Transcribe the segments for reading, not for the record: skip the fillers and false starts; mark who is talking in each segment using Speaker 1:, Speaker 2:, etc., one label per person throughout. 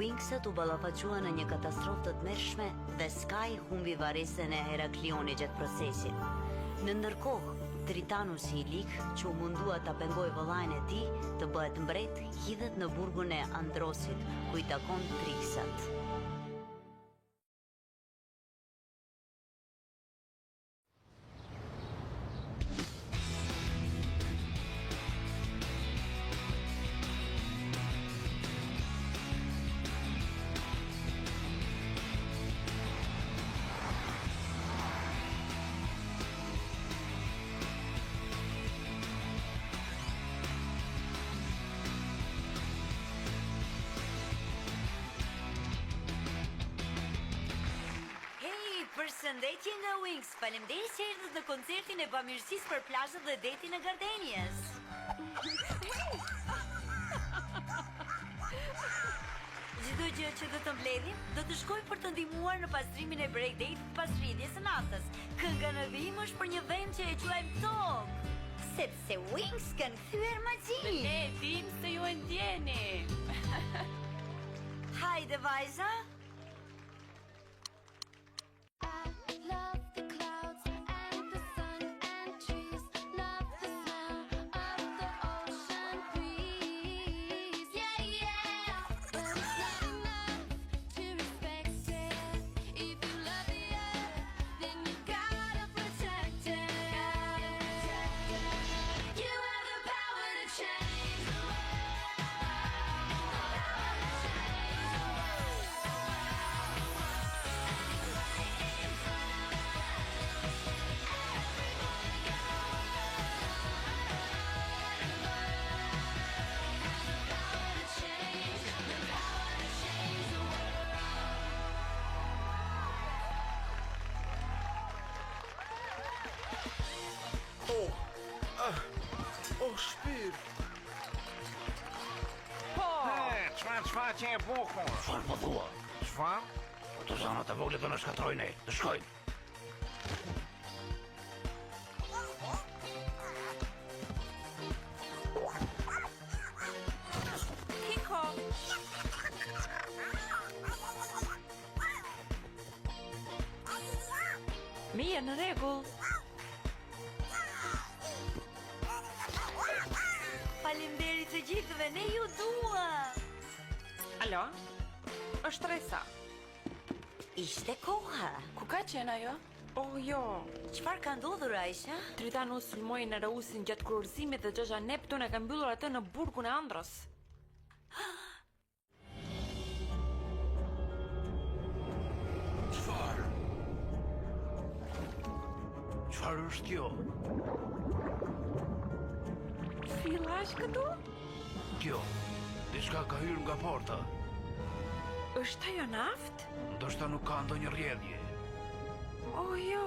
Speaker 1: Winxët u ballafaqua në një katastrofë të tmerrshme dhe Sky humbi varresën e Heraklionit gjatë procesit. Në ndërkohë, Tritanusi i lig, që u mundua ta pengojë vëllain e tij të bëhet mbret, hidhet në burgun e Androsit, ku i takon Trixat. Përshëndetje nga Winx, faleminderit që erdhët në koncertin e bamirësisë për plazhet dhe detin e Gardenias. Çdo gjë që do të mbledhim, do të shkojë për të ndihmuar në pastrimin e breakdate pas rridhjes së natës. Kënga në vim është për një vend që e quajmë Tokë, sepse Winx kanë kthyer magji.
Speaker 2: Ne dim se ju e ndjeni.
Speaker 1: Hajde vajza.
Speaker 3: Shpir!
Speaker 4: Po! Çfarë që e bukun?
Speaker 5: Çfarë po thua?
Speaker 4: Çfarë?
Speaker 5: Të zanat e voglet do në shkatrojnë, të shkojnë.
Speaker 2: Kiko! Mirë, në rregull.
Speaker 1: Faleminderit të gjithëve, ne ju dua.
Speaker 2: Alo? Është Resa.
Speaker 1: Ishte koha.
Speaker 2: Ku ka qenë ajo? Oh, jo.
Speaker 1: Çfarë ka ndodhur, Aisha?
Speaker 2: Tritanus sulmoi në Rausin gjatë kurorëzimit dhe Xhaxha Neptun e ka mbyllur atë në burgun e Andros.
Speaker 5: Çfarë është kjo?
Speaker 2: Fillash këtu?
Speaker 5: Kjo, diçka ka hyrë nga porta.
Speaker 2: Është ajo naft?
Speaker 5: Ndoshta nuk ka ndonjë rrjedhje.
Speaker 2: Oh, jo.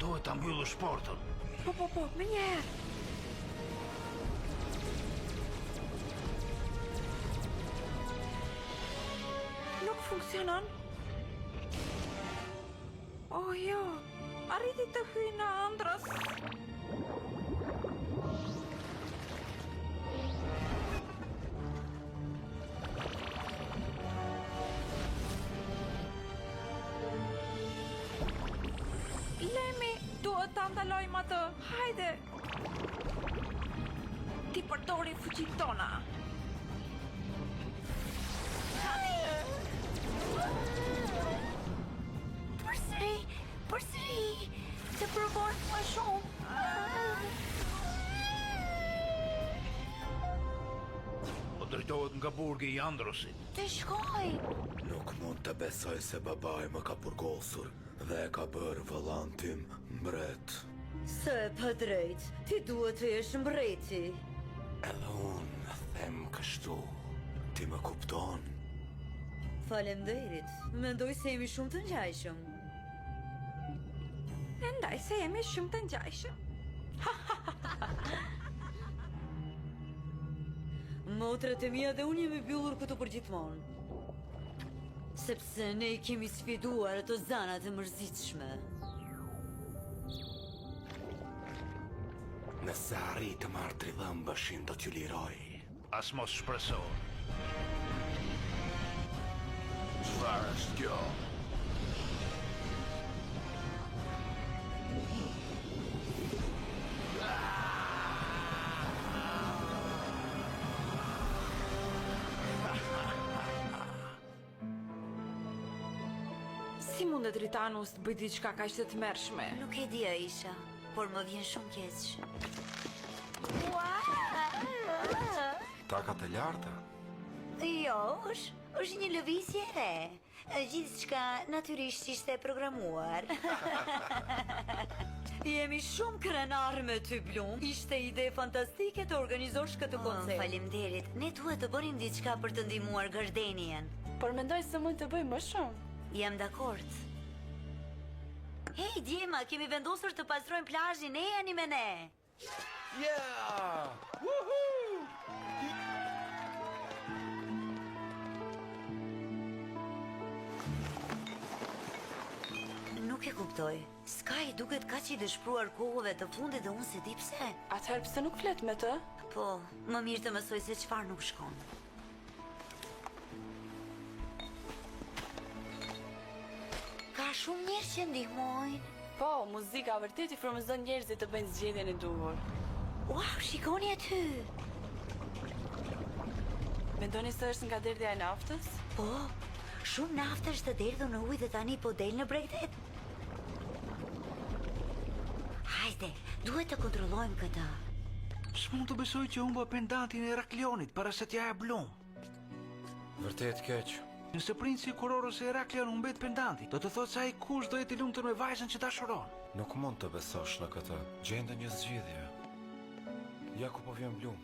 Speaker 5: Duhet ta mbyllësh portën.
Speaker 2: Po, më njëherë. Nuk funksionon. Oh, jo. Arriti të hyj në Andros. Lemi, duhet ta ndalojmë atë. Hajde. Ti përdori fuqitë tona.
Speaker 1: Përsëri, të provojmë më shumë.
Speaker 5: Po drejtohet nga burgi i Androsit.
Speaker 1: Të shkoj.
Speaker 3: Nuk mund të besoj se babaj më ka burgosur dhe e ka bërë vëllan tim mbret.
Speaker 1: Se pa drejt, ti duhet të jesh mbreti.
Speaker 3: Edhe unë them kështu. Ti më kupton?
Speaker 1: Faleminderit, mendoj se jemi shumë të ngjajshëm.
Speaker 2: Mendoj se jemi shumë të ngjajshëm.
Speaker 1: Motrat e mia dhe unë jemi mbyllur këtu për gjithmonë. Sepse ne I kemi sfiduar ato zanat e mërzitshme.
Speaker 3: Nëse arrit të marrë 3 dhëmbëshin, do t'ju liroj.
Speaker 5: as mos shpresor.
Speaker 3: Çfarë është kjo?
Speaker 2: Si mundet Tritanus të bëj diçka kaq të tmerrshme?
Speaker 1: Nuk e di Aisha, por më vjen shumë keq.
Speaker 3: Takat e larta?
Speaker 1: Jo, është një lëvizje e re. Gjithçka natyrisht ishte programuar. Jemi shumë krenar me ty, Blum. Ishte ide fantastike të organizosh këtë koncert. Faleminderit. Ne duhet të bënim diçka për të ndihmuar Gardenien.
Speaker 6: Por mendoj se mund të bëjmë më shumë.
Speaker 1: Jam dakord. Hej, djema, kemi vendosur të pastrojmë plazhin, e jeni me ne.
Speaker 3: Yeah! Woohoo!
Speaker 1: Nuk e kuptoj. Sky duket kaq i dëshpruar kohëve të fundit dhe unë se di pse.
Speaker 6: Atëherë pse nuk flet me të?
Speaker 1: Po, më mirë të mësoj se çfarë nuk shkon. Ka shumë njerëz që ndihmojnë.
Speaker 6: Po, muzika vërtet i frymëzon njerëzit të bëjnë zgjedhjen e duhur.
Speaker 1: Wow, shikoni aty.
Speaker 6: Mendoni se është nga derdhja e naftës?
Speaker 1: Po, shumë naftë është të derdhur në ujë dhe tani po del në bregdet. Hajde, duhet të kontrollojmë këtë.
Speaker 5: S'mund të besoj që humba pendantin e Heraklionit para se t'ja e Blum.
Speaker 3: Vërtet keq.
Speaker 5: Nëse princi Kuroros e Heraklion humbet pendanti, do të thotë se ai kush do jetë i lumtur me vajzën që dashuron.
Speaker 3: Nuk mund të besosh në këtë. Gjende një zgjidhje. Ja ku po vjen Blum.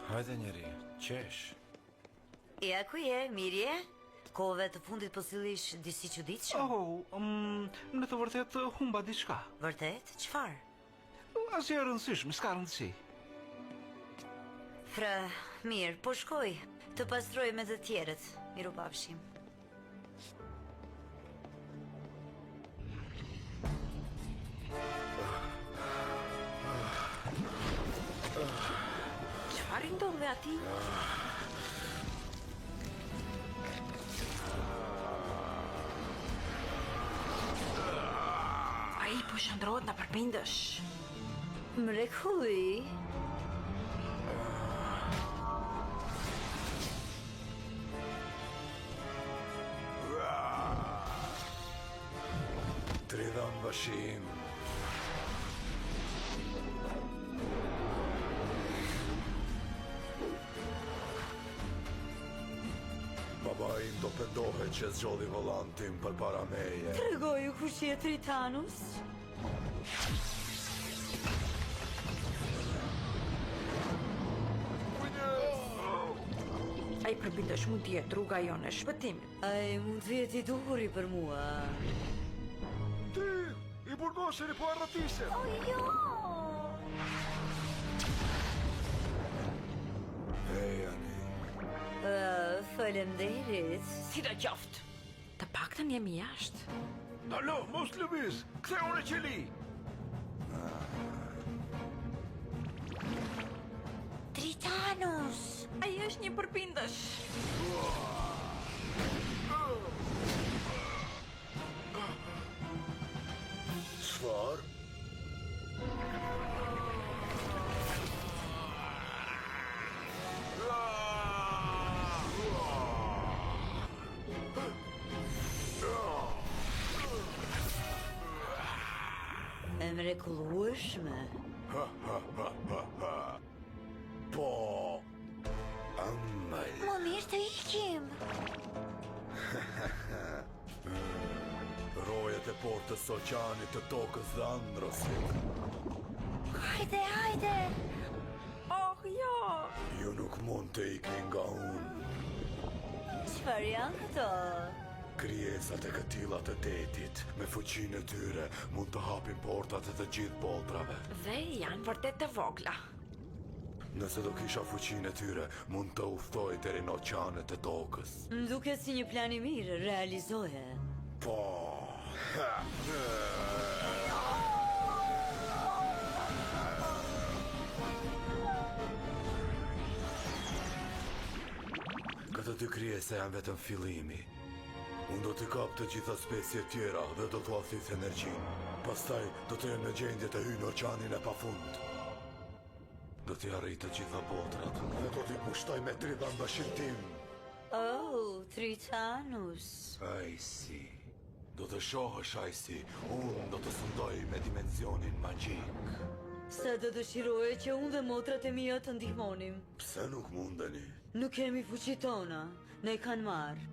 Speaker 3: Hajde njeri, qesh.
Speaker 1: Ja ku je, mirje? Kohëve të fundit po sillish disi çuditshëm.
Speaker 5: Në të vërtet humba diçka.
Speaker 1: Vërtet? Çfarë?
Speaker 5: Asgjë e rëndësishme, s'ka rëndësi.
Speaker 1: Fra, mirë, po shkoj të pastroj me të tjerët. Miru pafshim.
Speaker 2: Çfarë ndodhi aty? Ai po shndrohet na përpindësh.
Speaker 1: Mrekulli.
Speaker 3: Tridhan bashim. Baba im do pendohet që zgjodhi vëllain tim përpara meje.
Speaker 1: Tregoju kush je Tritanus?
Speaker 2: Ai përpindesh mund të jetë rruga jonë e shpëtimit.
Speaker 1: Ai mund të jetë i duhuri për mua.
Speaker 3: Ti, i burgosën i po arratisem.
Speaker 1: O jo!
Speaker 3: Hej, Ani.
Speaker 1: Faleminderit.
Speaker 2: Si do qoftë. Të paktën jemi jashtë.
Speaker 5: Alo, mos lëviz. Ktheu në qeli.
Speaker 1: Tritanus.
Speaker 2: Ai është një përpindësh.
Speaker 3: Çfarë?
Speaker 1: E mrekullueshme.
Speaker 3: Po. Amaj.
Speaker 1: Më mirë të ikim.
Speaker 3: Rojet e portës së oqeanit të tokës dhe Androsit.
Speaker 1: Hajde, hajde.
Speaker 2: Oh, jo.
Speaker 3: Ju nuk mund të ikni nga unë.
Speaker 1: Çfarë janë këto?
Speaker 3: Krijesat e këtilla të detit, me fuqinë e tyre, mund të hapin portat e të gjithë boltrave.
Speaker 2: Dhe janë vërtet të vogla.
Speaker 3: Nëse do kisha fuqinë e tyre, mund të udhtoj deri në oqeanet e tokës.
Speaker 1: Më duket si një plan i mirë, realizoje.
Speaker 3: Po. Këto dy krijesa janë vetëm fillimi. Unë do t'i kap të gjitha specie tjera dhe do t'u afthith energjinë. Pastaj do të jenë në gjendje të hyjnë në oqanin e pafund. Do t'i arrit të gjitha botrat dhe do t'i pushtoj me tridhambashin tim.
Speaker 1: Oh, Tritanus.
Speaker 3: Ajsi. Do të shohësh Ajsi, unë do të sundoj me dimenzionin magjik.
Speaker 1: Sa do dëshiroje që unë dhe motrat e mia të ndihmonim.
Speaker 3: Pse nuk mundeni?
Speaker 1: Nuk kemi fuqi tona, ne i kanë marrë.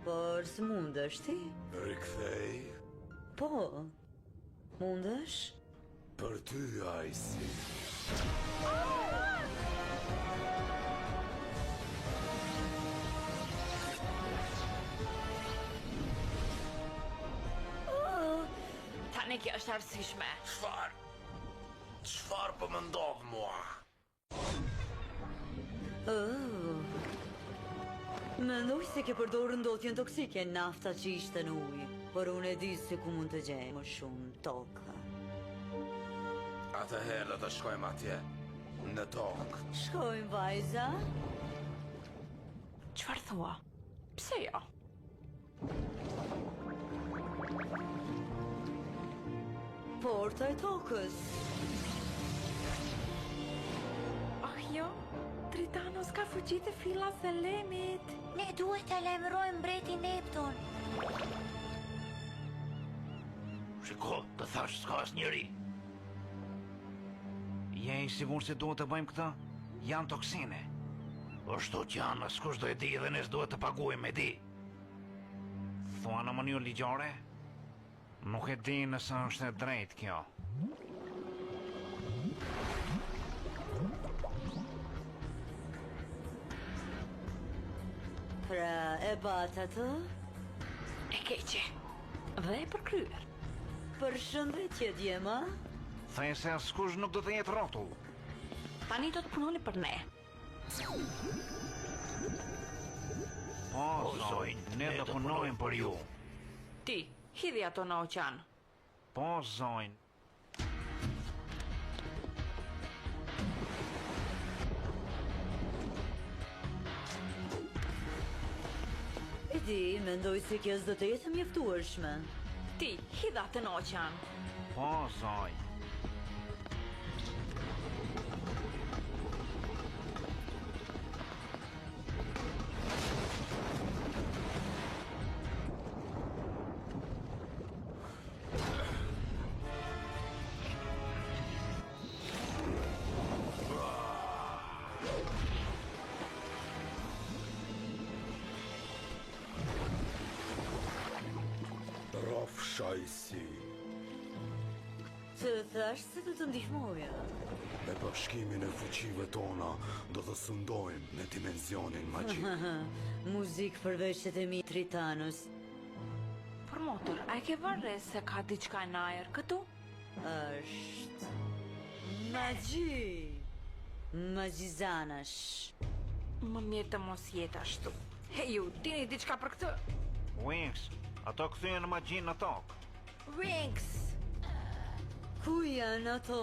Speaker 1: Por s'mundesh ti?
Speaker 3: Rikthej
Speaker 1: Po, mundesh?
Speaker 3: për ty, Ajsi.
Speaker 2: Tani kjo është arsyeshme.
Speaker 3: Çfarë po më ndodh mua?
Speaker 1: Oh. Mendoj se ke përdorur ndotjen toksike nafta që ishte në ujë, por unë e di se ku mund të gjej më shumë tokë.
Speaker 3: Atëherë do të shkojmë atje, në tokë.
Speaker 1: Shkojmë, vajza?
Speaker 2: Çfarë thua? Pse jo?
Speaker 1: Porta e tokës.
Speaker 2: Oh jo, Tritanos ka fuqitë e fillas së lemit.
Speaker 1: Ne duhet të lajmërojmë mbretin Neptun.
Speaker 5: Shiko, të thash s'ka asnjëri. Je i sigurt se duhet të bëjmë këtë? Janë toksine. Ashtu që janë, askush do e di dhe ne s'duhet të paguajmë, e di. Thua në mënyrë ligjore? Nuk e di nëse është e drejtë kjo.
Speaker 1: Pra, e bata të?
Speaker 2: E keqe. Dhe e përkryer.
Speaker 1: Përshëndetje, djema.
Speaker 5: Thej se askush nuk do të jetë rrotull.
Speaker 2: Tani do të punoni për ne.
Speaker 5: Po, zonjë, ne do punojmë për ju.
Speaker 2: Ti, hidhi ato në oqan.
Speaker 5: Po, zonjë.
Speaker 1: E di, mendoj se kjo s'do të jetë mjaftueshme.
Speaker 2: Ti, hidhi atë në oqan.
Speaker 5: Po, zonjë.
Speaker 3: Ajsi.
Speaker 1: Të thash se do të ndihmoja.
Speaker 3: Me bashkimin e fuqive tona do të sundojmë në dimenzionin magjik.
Speaker 1: Muzik përveçet e mi, Tritanus.
Speaker 2: Por motor, a e ke vënë se ka diçka në ajër këtu?
Speaker 1: Është magji. Magjizanash.
Speaker 2: Më mirë të mos jetë ashtu. He ju, dini diçka për këtë?
Speaker 5: Wings, ato kthyen magjinë në tokë.
Speaker 2: Wings!
Speaker 1: Ku janë ato?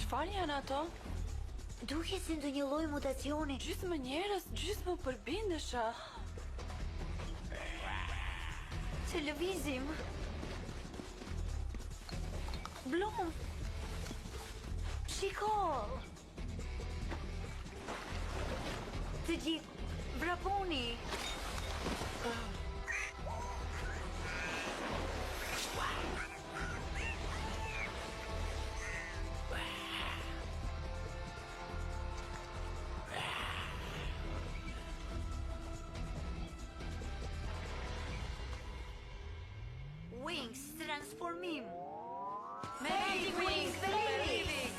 Speaker 6: Çfarë janë ato?
Speaker 1: Duke si ndonjë lloj mutacioni.
Speaker 6: Gjysmë njerëz, gjysmë përbindesha.
Speaker 1: Të lëvizim. Blum. Shiko. Të gjithë vraponi. Wings, transformim.
Speaker 6: Magic Wings,
Speaker 1: Felix.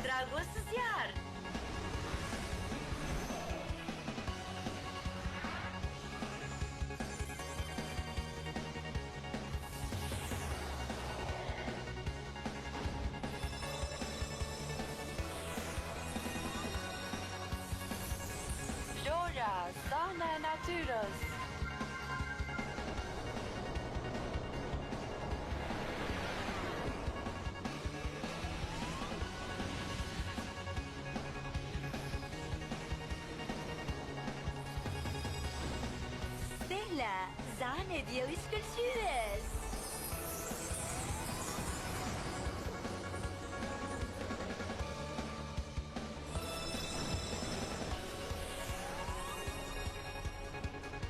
Speaker 1: dragos të zjarë.
Speaker 6: Flora, sana e natyrës.
Speaker 1: Stella, zane dielli shkëlqyes.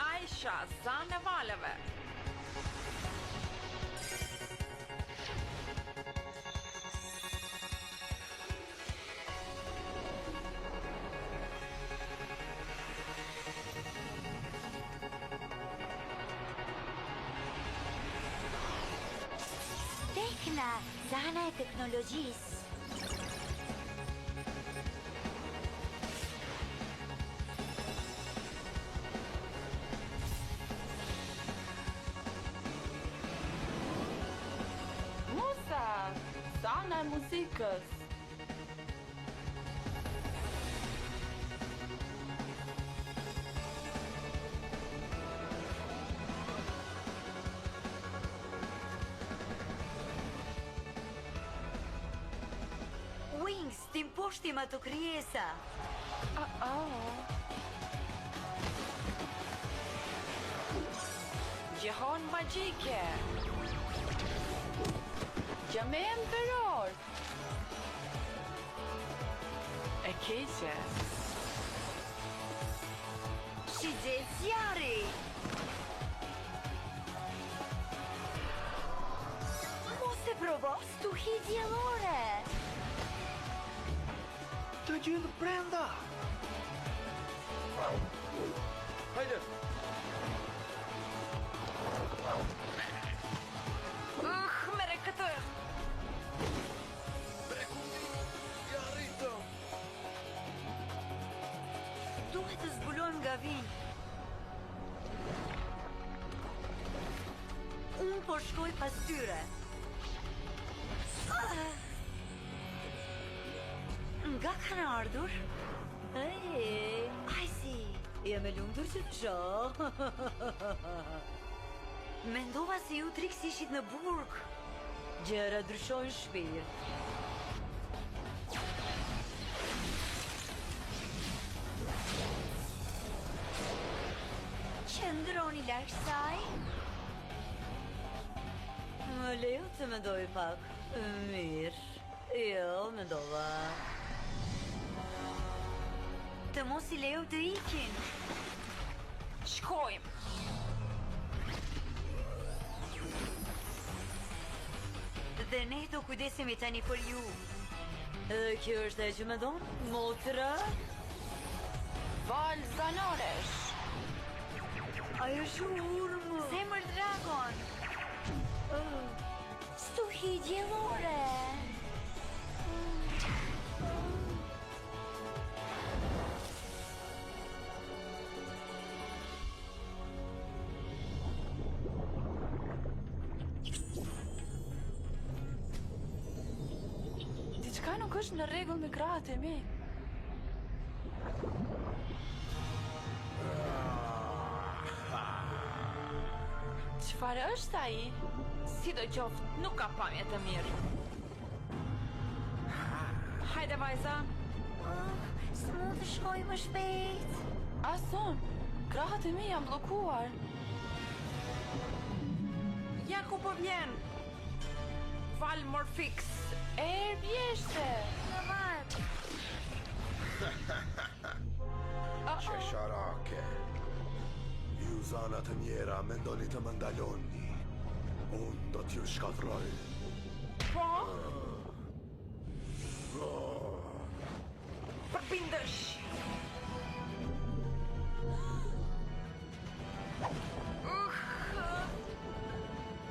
Speaker 2: Aisha, zanë e valeve.
Speaker 1: Tekna, zana e teknologjisë.
Speaker 6: Musa, sana e muzikës.
Speaker 1: Wings, t'imposhtim ato krijesa.
Speaker 6: Gjehon magjike. Gjame emperor. E keqe.
Speaker 1: Shigje zjarri. Mos e provos stuhi diellore.
Speaker 5: Të gjithë brenda!
Speaker 3: Hajde!
Speaker 2: Mere këtë!
Speaker 3: Ja rritëm!
Speaker 1: Duhet të zbulojmë gavin. Unë po shkoj pas tyre. Nga kanë ardhur? Ai si, jam e lumtur që të shoh. Mendova se ju trik si ishit në burg. Gjëra ndryshojnë shpirt. Qëndroni larg saj. Më lejo të mendoj pak. Mirë. Jo, mendova. Të mos I lejo të ikin.
Speaker 2: Shkojmë.
Speaker 1: Dhe ne do kujdesemi tani për ju. Dhe kjo është e që me donë, motra?
Speaker 6: Val zanoresh.
Speaker 1: Ajo shurmë. Zemër dragon. Stuhi diellore.
Speaker 6: Diçka nuk është në rregull me krahët e mi. Çfarë është ai?
Speaker 2: Sidoqoftë, nuk ka pamje të mirë. Hajde, vajza.
Speaker 1: S'mund të shkoj më shpejt.
Speaker 6: Asun, krahët e mi janë bllokuar.
Speaker 2: Ja ku po vjen. Val Morfix.
Speaker 6: Bjeshte.
Speaker 1: Në mat.
Speaker 3: Qesharake. Ju zanat e mjera mendoni të më ndaloni. Unë do t'ju shkatroj.
Speaker 2: Po? Përbindesh.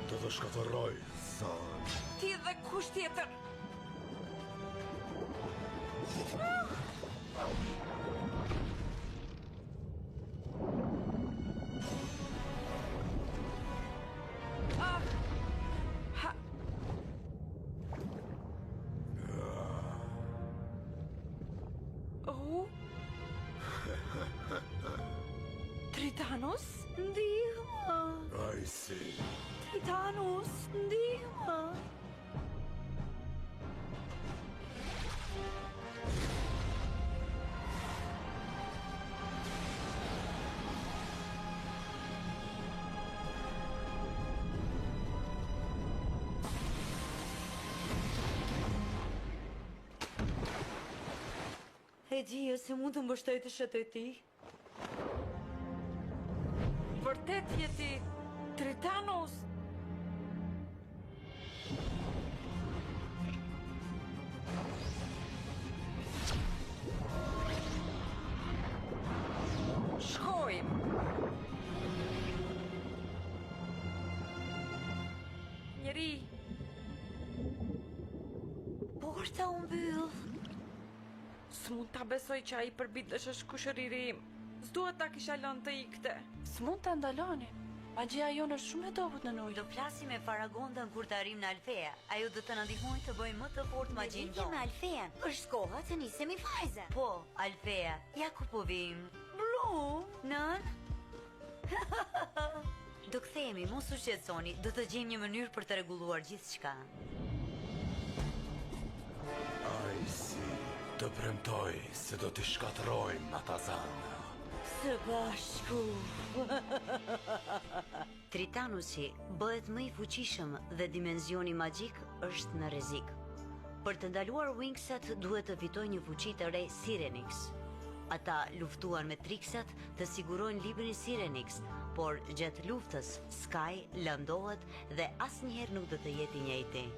Speaker 3: Të të shkatëroj, zan.
Speaker 2: Ti dhe kush tjetër. Tritanus?
Speaker 1: Ndihma!
Speaker 3: I see.
Speaker 1: Tritanus, ndihma! E dhja se mund të mbështetësh atë ti?
Speaker 2: Vërtet je ti Tritanus? Shkojmë. Njeri,
Speaker 1: Porta u mbyll.
Speaker 2: s'mund ta besoj që ai përbitësh është kushëriri im. S'duhet ta kisha lënë të ikte.
Speaker 6: S'mund të ndaloni. Magjia jonë është shumë e dobët në ujë.
Speaker 1: Do flasim me Faragondën kur të arrim në Alfea. Ajo do të na ndihmojë të bëjmë më të fortë magjinë tonë. Me Alfean, është koha të nisemi fajza. Po, Alfea, ja ku po vim. Blu, nën? Do kthehemi, mos u shqetësoni, do të gjejmë një mënyrë për të rregulluar gjithçka.
Speaker 3: I see. Të premtoj se do t'i shkatërrojmë ata zanë.
Speaker 1: Së bashku. Tritanusi bëhet më i fuqishëm dhe dimensioni magjik është në rrezik. Për të ndaluar Wingsat duhet të fitojë një fuqi të re Sirenix. Ata luftuan me Trixat të sigurojnë librin Sirenix, por gjatë luftës Sky lëndohet dhe asnjëherë nuk do të jetë i njëjti.